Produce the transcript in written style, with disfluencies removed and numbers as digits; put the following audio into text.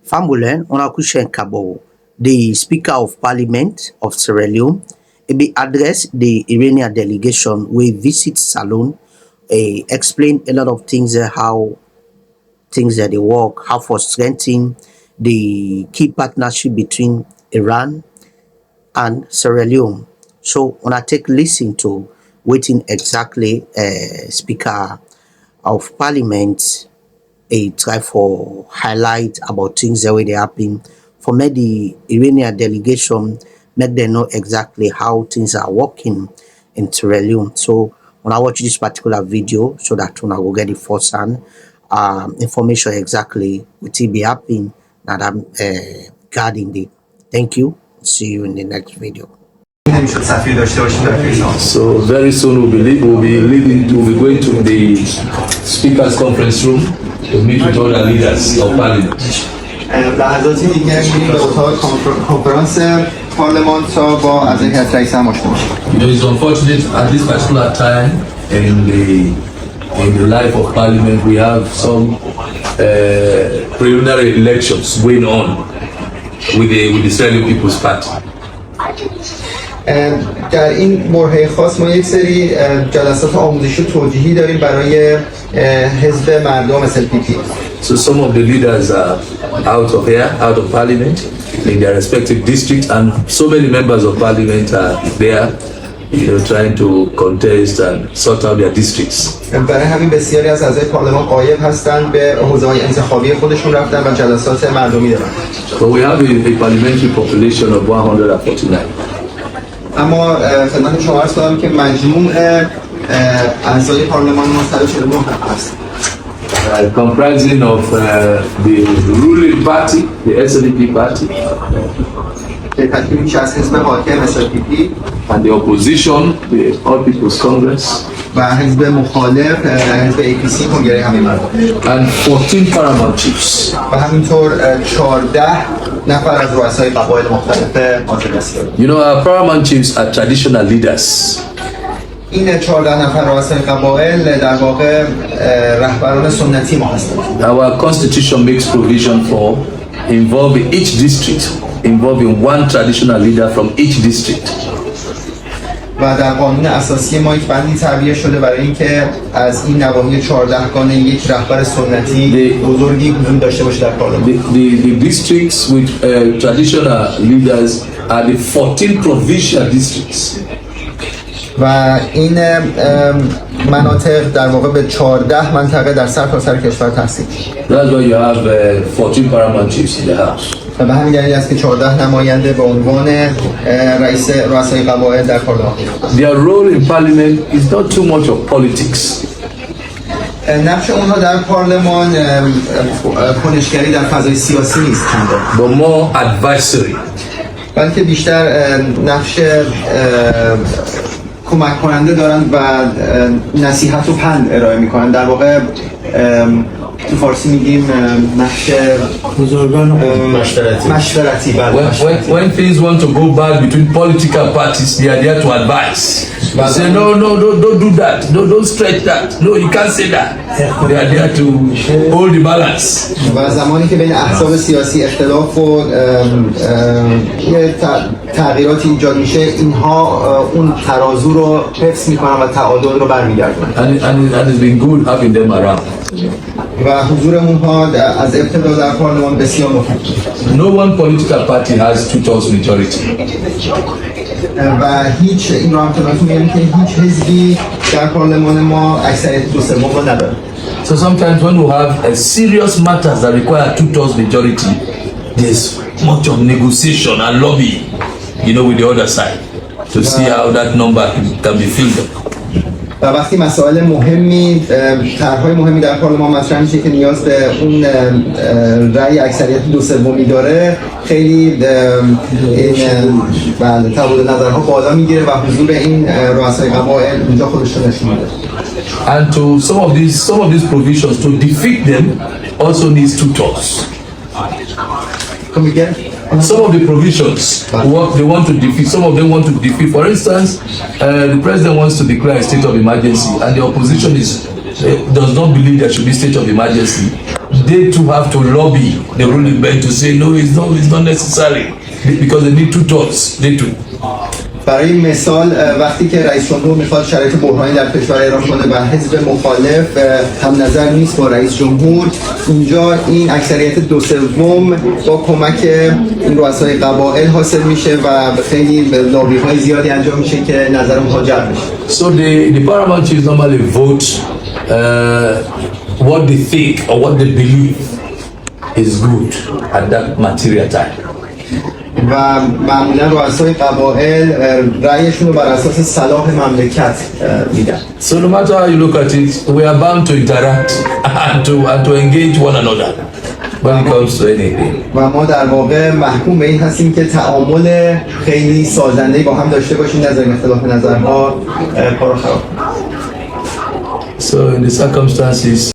Fambulen Onakushen Kabo, the Speaker of Parliament of Sierra Leone, be addressed the Iranian delegation we visit Salon, explain a lot of things how things that they work, how for strengthening the key partnership between Iran and Sierra Leone. So when I take listen to waiting exactly Speaker of Parliament a try for highlight about things that way they happen for make the Iranian delegation make them know exactly how things are working in Sierra Leone. So when I watch this particular video so that when I will get the first hand information exactly what will be happening that I'm guarding it. Thank you. See you in the next video. So very soon we'll be going to the speakers conference room to meet with all the leaders of parliament. لحظاتی دیگه میریم به اتاق کنفرانس پارلمان تا با اعضای هیئت رئیسه هم آشنا بشیم. It's unfortunate at this particular time in the life of parliament we have some preliminary elections going on with the Israeli People's Party. در این برهه خاص ما یک سری جلسات آموزشی و توجیهی داریم برای حزب مردم SLPP. So some of the leaders are out of parliament in their respective districts, and so many members of parliament are there, trying to contest and sort out their districts. برای همین بسیاری از اعضای پارلمان غایب هستند، به حوزه‌های انتخابی خودشون رفتن و جلسات مردمی دارن. But we have a parliamentary population of 149. اما خدمت شما عرض کنم که مجموع اعضای پارلمان ما 149 هست. Comprising of the ruling party, the SLP party, که ترکیبی میشه از حزب حاکم SLPP and the opposition, the All People's Congress, و حزب مخالف حزب APC کنگره همه مردم، and 14 paramount chiefs. و همینطور 14 نفر از رؤسای قبایل مختلف حاضر هستند. You know, our paramount chiefs are traditional leaders. این 14 نفر رؤسای قبایل در واقع رهبران سنتی ما هستند. Our constitution makes provision for involving each district, involving one traditional leader from each district. و در قانون اساسی ما یک بندی تعبیه شده برای اینکه از این نواحی 14 گانه یک رهبر سنتی بزرگی حضور داشته باشه در پارلمان. The districts with traditional leaders are the 14 provincial districts. و این مناطق در واقع به 14 منطقه در سرتاسر کشور تقسیم میشه. That's why you have 14 paramount chiefs in the house. و به همین دلیل است که 14 نماینده به عنوان رؤسای قبایل در پارلمان. Their role in parliament is not too much of politics. نقش اونها در پارلمان کنشگری در فضای سیاسی نیست چندان، but more advisory. بلکه بیشتر نقش کمک کننده دارن و نصیحت و پند ارائه میکنن. در واقع تو فارسی میگیم نقش بزرگان مشورتی. When things want to go bad between political parties, they are there to advise. They say no, don't do that, don't stretch that, no, you can't say that. They are there to hold the balance. و زمانی که بین احزاب سیاسی اختلاف و تغییراتی ایجاد میشه، اینها اون ترازو رو حفظ میکنن و تعادل رو برمیگردونن. And it's been good having them around. و حضور اونها از ابتدا در پارلمان بسیار مفید. No one political party has 2/3 majority. و هیچ این رو هم خدمتتون میگم که هیچ حزبی در پارلمان ما اکثریت 2/3 رو نداره. So sometimes when we have a serious matters that require 2/3 majority, there's much of negotiation and lobbying, with the other side to see how that number can be filled up. و وقتی مسائل مهمی، طرح‌های مهمی در پارلمان مطرح میشه که نیاز به اون رأی اکثریت 2/3 داره، خیلی این تبادل نظرها بالا میگیره و حضور این رؤسای قبایل اونجا خودش رو نشون میده. And to some of these provisions to defeat them also needs 2/3. Some of the provisions they want to defeat, some of them want to defeat. For instance, the president wants to declare a state of emergency, and the opposition does not believe there should be state of emergency. they too have to lobby the ruling bench to say no, it's not necessary because they need 2 thirds. They too. برای مثال وقتی که رئیس جمهور میخواد شرایط بحرانی در کشور اعلام کنه و حزب مخالف هم نظر نیست با رئیس جمهور، اینجا این اکثریت 2/3 با کمک این رؤسای قبایل حاصل میشه و خیلی لابی های زیادی انجام میشه که نظر اونها جلب میشه. So the paramount chiefs normally vote what they think or what they believe is good at that material time. و معمولا رؤسای قبایل رأیشون رو بر اساس صلاح مملکت میدن. So no matter how you look at it, we are bound to interact and to engage one another when it comes to anything. و ما در واقع محکوم به این هستیم که تعامل خیلی سازنده‌ای با هم داشته باشیم، نظر اختلاف نظرها کارو خراب. So in the circumstances